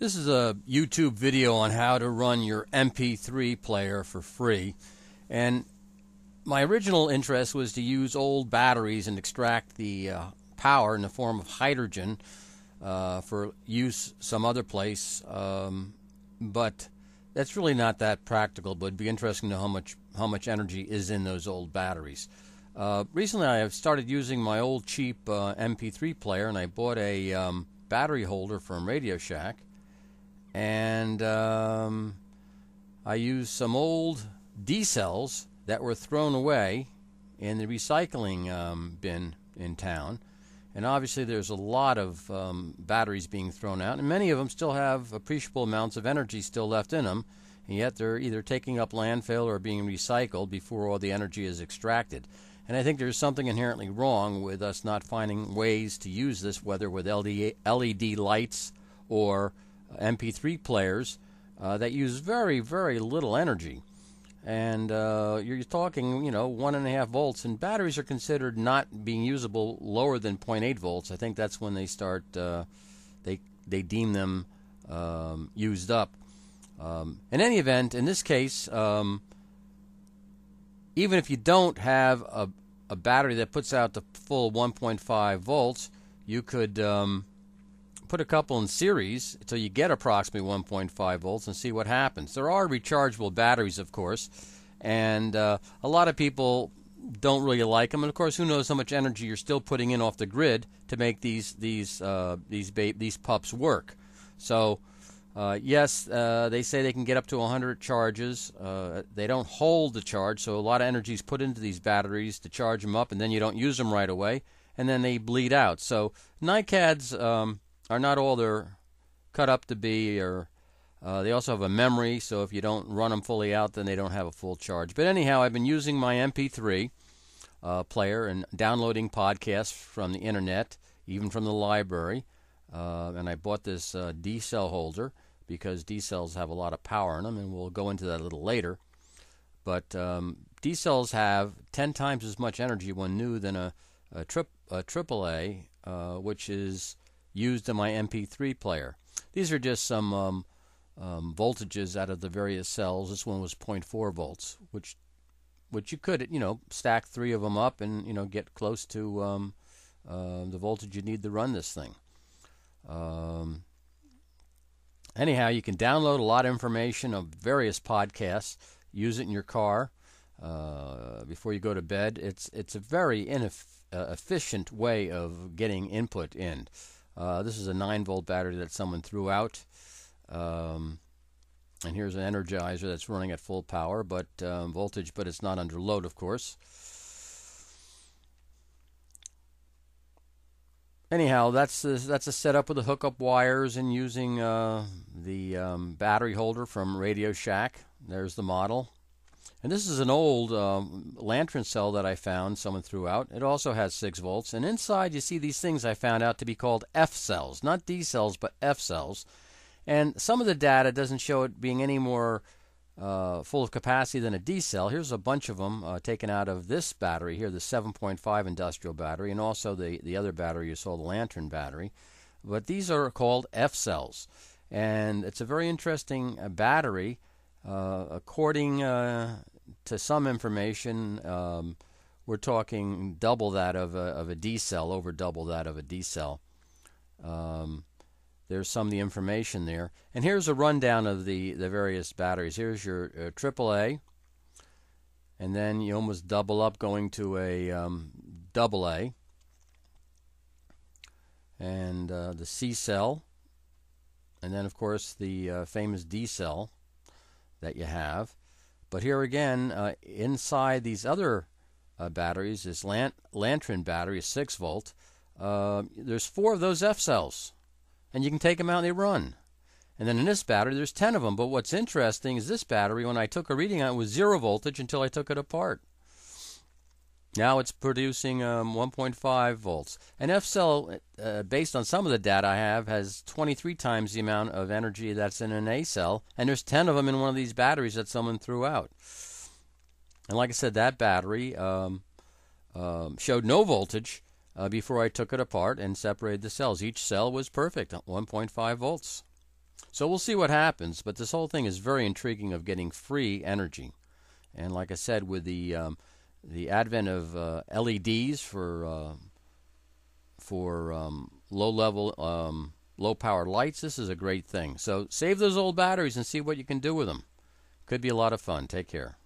This is a YouTube video on how to run your MP3 player for free. And my original interest was to use old batteries and extract the power in the form of hydrogen for use some other place. But that's really not that practical, but it'd be interesting to know how much energy is in those old batteries. Recently I have started using my old cheap MP3 player, and I bought a battery holder from Radio Shack. And I used some old D cells that were thrown away in the recycling bin in town. And obviously there's a lot of batteries being thrown out, and many of them still have appreciable amounts of energy still left in them, and yet they're either taking up landfill or being recycled before all the energy is extracted. And I think there's something inherently wrong with us not finding ways to use this, whether with LED lights or MP3 players that use very, very little energy. And you're talking, 1.5 volts, and batteries are considered not being usable lower than 0.8 volts. I think that's when they start, they deem them used up. In any event, in this case, even if you don't have a battery that puts out the full 1.5 volts, you could put a couple in series until you get approximately 1.5 volts and see what happens. There are rechargeable batteries, of course, and a lot of people don't really like them. And of course, who knows how much energy you're still putting in off the grid to make these pups work. So yes, they say they can get up to 100 charges. They don't hold the charge, so a lot of energy is put into these batteries to charge them up, and then you don't use them right away, and then they bleed out. So NiCads are not all they're cut up to be, or they also have a memory, so if you don't run them fully out, then they don't have a full charge. But anyhow, I've been using my MP3 player and downloading podcasts from the internet, even from the library, and I bought this D-cell holder because D-cells have a lot of power in them, and we'll go into that a little later. But D-cells have 10 times as much energy when new than a AAA, which is used in my MP3 player. These are just some voltages out of the various cells. This one was 0.4 volts, which you could, stack 3 of them up and, get close to the voltage you need to run this thing. Anyhow, you can download a lot of information of various podcasts, use it in your car before you go to bed. It's a very efficient way of getting input in. This is a 9-volt battery that someone threw out, and here's an energizer that's running at full power, but voltage, but it's not under load, of course. Anyhow, that's a setup with the hookup wires and using the battery holder from Radio Shack. There's the model. And this is an old lantern cell that I found someone threw out. It also has 6 volts. And inside you see these things I found out to be called F cells. Not D cells, but F cells. And some of the data doesn't show it being any more full of capacity than a D cell. Here's a bunch of them taken out of this battery here, the 7.5 industrial battery, and also the other battery you saw, the lantern battery. But these are called F cells. And it's a very interesting battery. According to some information, we're talking double that of a D cell, over double that of a D cell. There's some of the information there. And here's a rundown of the various batteries. Here's your AAA, and then you almost double up going to a AA, and the C cell, and then of course the famous D cell that you have. But here again, inside these other batteries, this lantern battery is 6 volt. There's 4 of those F cells, and you can take them out and they run. And then in this battery, there's 10 of them. But what's interesting is this battery, when I took a reading on it, was 0 voltage until I took it apart. Now it's producing 1.5 volts. An F cell, based on some of the data I have, has 23 times the amount of energy that's in an A cell, and there's 10 of them in one of these batteries that someone threw out. And like I said, that battery showed no voltage before I took it apart and separated the cells. Each cell was perfect, 1.5 volts. So we'll see what happens, but this whole thing is very intriguing of getting free energy. And like I said, with the advent of LEDs for low power lights, this is a great thing. So save those old batteries and see what you can do with them. Could be a lot of fun. Take care.